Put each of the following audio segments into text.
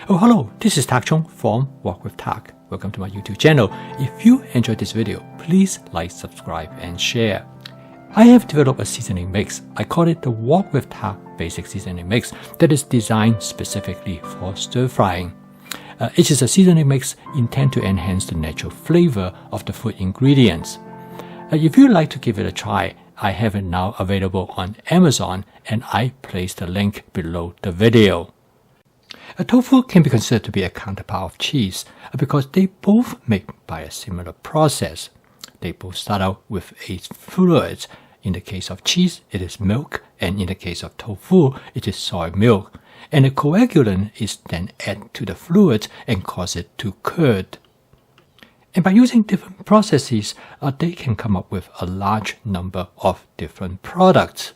Oh, hello, this is Tak Chung from Walk with Tak. Welcome to my YouTube channel. If you enjoyed this video, please like, subscribe, and share. I have developed a seasoning mix. I call it the Walk with Tak Basic Seasoning Mix that is designed specifically for stir frying. It is a seasoning mix intended to enhance the natural flavor of the food ingredients. If you'd like to give it a try, I have it now available on Amazon, and I place the link below the video. A tofu can be considered to be a counterpart of cheese because they both make by a similar process. They both start out with a fluid. In the case of cheese, it is milk, and in the case of tofu, it is soy milk. And the coagulant is then added to the fluid and cause it to curd. And by using different processes, they can come up with a large number of different products.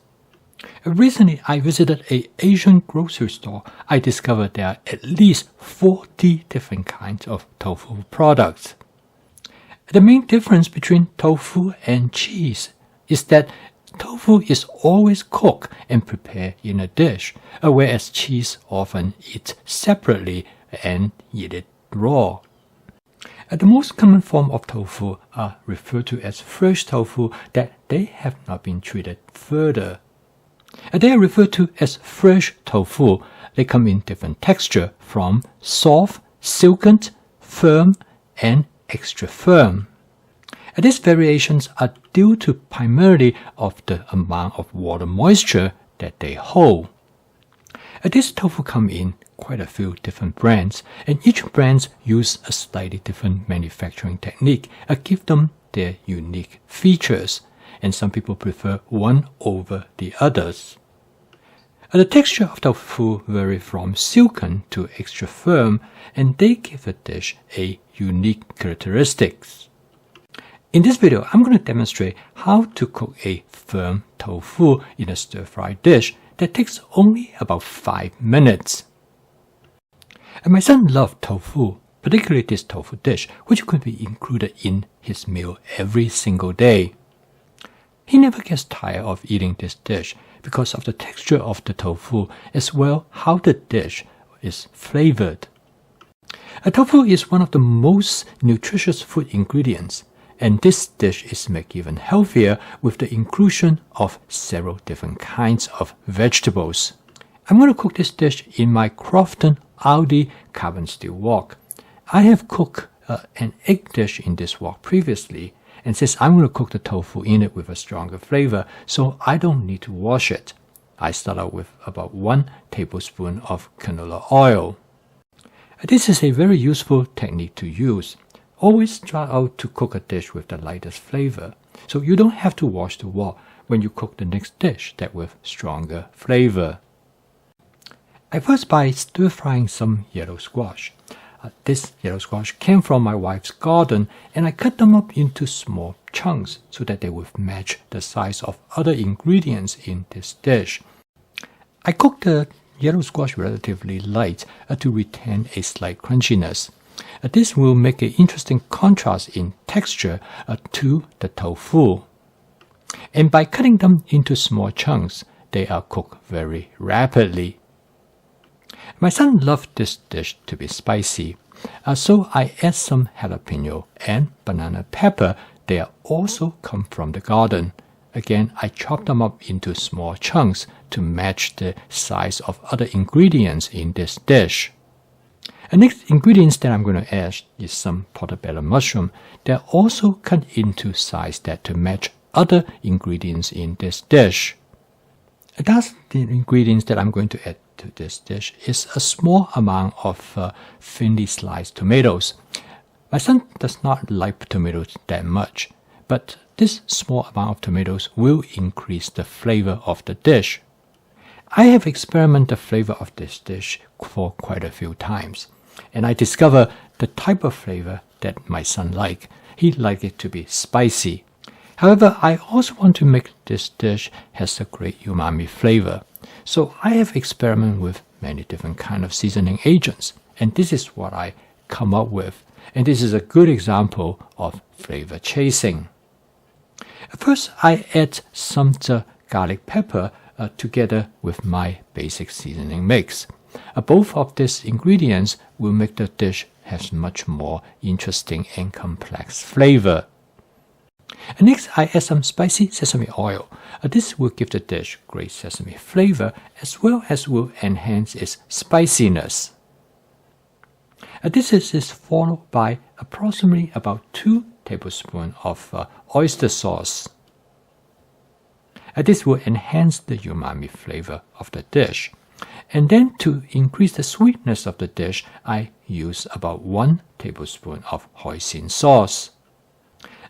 Recently, I visited an Asian grocery store. I discovered there are at least 40 different kinds of tofu products. The main difference between tofu and cheese is that tofu is always cooked and prepared in a dish, whereas cheese often eats separately and eat it raw. The most common form of tofu are referred to as fresh tofu that they have not been treated further. They are referred to as fresh tofu. They come in different texture from soft, silken, firm, and extra firm. These variations are due to primarily of the amount of water moisture that they hold. This tofu come in quite a few different brands, and each brand use a slightly different manufacturing technique and give them their unique features, and some people prefer one over the others. The texture of tofu varies from silken to extra firm, and they give a dish a unique characteristics. In this video, I'm going to demonstrate how to cook a firm tofu in a stir-fry dish that takes only about 5 minutes. And my son loved tofu, particularly this tofu dish, which could be included in his meal every single day. He never gets tired of eating this dish because of the texture of the tofu as well how the dish is flavored. Tofu is one of the most nutritious food ingredients, and this dish is made even healthier with the inclusion of several different kinds of vegetables. I'm going to cook this dish in my Crofton Aldi carbon steel wok. I have cooked an egg dish in this wok previously, and since I'm going to cook the tofu in it with a stronger flavor, so I don't need to wash it. I start out with about 1 tablespoon of canola oil. This is a very useful technique to use. Always try out to cook a dish with the lightest flavor, so you don't have to wash the wok when you cook the next dish that with stronger flavor. I first by stir-frying some yellow squash. This yellow squash came from my wife's garden, and I cut them up into small chunks so that they would match the size of other ingredients in this dish. I cooked the yellow squash relatively light to retain a slight crunchiness. This will make an interesting contrast in texture to the tofu. And by cutting them into small chunks, they are cooked very rapidly. My son loved this dish to be spicy, so I add some jalapeno and banana pepper. They also come from the garden. Again, I chop them up into small chunks to match the size of other ingredients in this dish. The next ingredients that I'm going to add is some portobello mushroom. They're also cut into size that to match other ingredients in this dish. That's the ingredients that I'm going to add to this dish is a small amount of thinly sliced tomatoes. My son does not like tomatoes that much, but this small amount of tomatoes will increase the flavor of the dish. I have experimented the flavor of this dish for quite a few times, and I discovered the type of flavor that my son likes. He likes it to be spicy. However, I also want to make this dish has a great umami flavor. So I have experimented with many different kinds of seasoning agents, and this is what I come up with. And this is a good example of flavor chasing. First, I add some garlic pepper together with my basic seasoning mix. Both of these ingredients will make the dish have much more interesting and complex flavor. Next, I add some spicy sesame oil. This will give the dish great sesame flavor as well as will enhance its spiciness. This is followed by approximately about 2 tablespoons of oyster sauce. This will enhance the umami flavor of the dish. And then to increase the sweetness of the dish, I use about 1 tablespoon of hoisin sauce.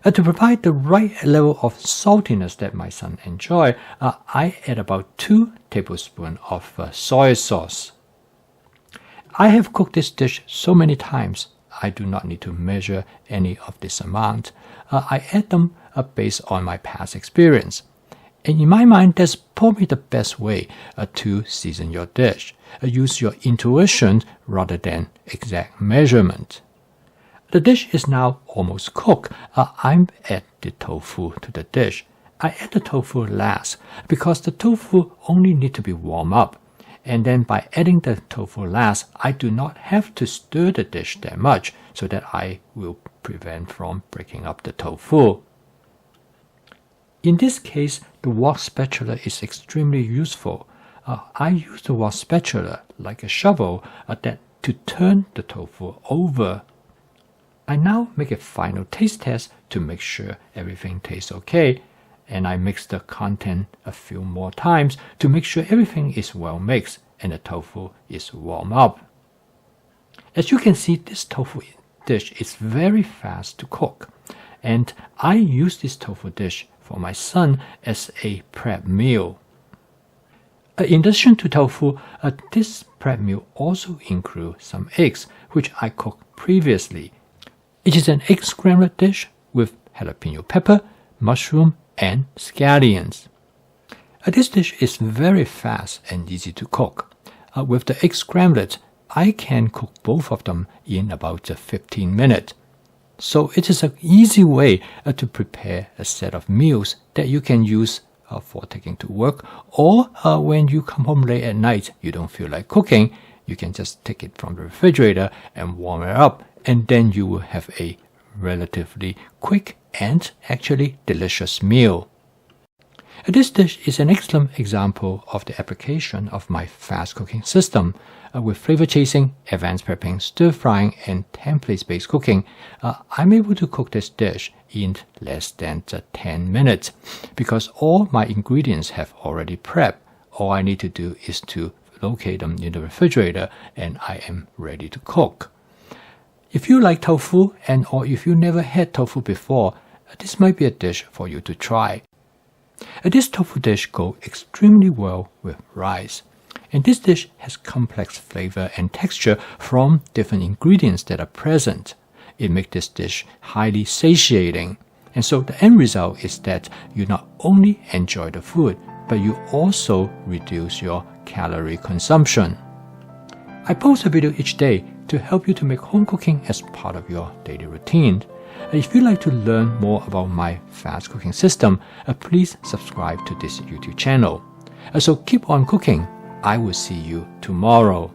To provide the right level of saltiness that my son enjoys, I add about 2 tablespoons of soy sauce. I have cooked this dish so many times, I do not need to measure any of this amount. I add them based on my past experience. And in my mind, that's probably the best way to season your dish. Use your intuition rather than exact measurement. The dish is now almost cooked. I add the tofu to the dish. I add the tofu last because the tofu only needs to be warmed up. And then by adding the tofu last, I do not have to stir the dish that much so that I will prevent from breaking up the tofu. In this case, the wok spatula is extremely useful. I use the wok spatula like a shovel to turn the tofu over. I now make a final taste test to make sure everything tastes okay, and I mix the content a few more times to make sure everything is well mixed and the tofu is warmed up. As you can see, this tofu dish is very fast to cook, and I use this tofu dish for my son as a prep meal. In addition to tofu, this prep meal also includes some eggs, which I cooked previously. It is an egg scrambled dish with jalapeno pepper, mushroom, and scallions. This dish is very fast and easy to cook. With the egg scrambled, I can cook both of them in about 15 minutes. So it is an easy way to prepare a set of meals that you can use for taking to work, or when you come home late at night, you don't feel like cooking, you can just take it from the refrigerator and warm it up, and then you will have a relatively quick and actually delicious meal. This dish is an excellent example of the application of my fast cooking system. With flavor chasing, advanced prepping, stir frying, and templates-based cooking, I'm able to cook this dish in less than 10 minutes because all my ingredients have already prepped. All I need to do is to locate them in the refrigerator and I am ready to cook. If you like tofu or if you never had tofu before, this might be a dish for you to try. This tofu dish goes extremely well with rice. And this dish has complex flavor and texture from different ingredients that are present. It makes this dish highly satiating. And so the end result is that you not only enjoy the food, but you also reduce your calorie consumption. I post a video each day to help you to make home cooking as part of your daily routine. If you'd like to learn more about my fast cooking system, please subscribe to this YouTube channel. So keep on cooking. I will see you tomorrow.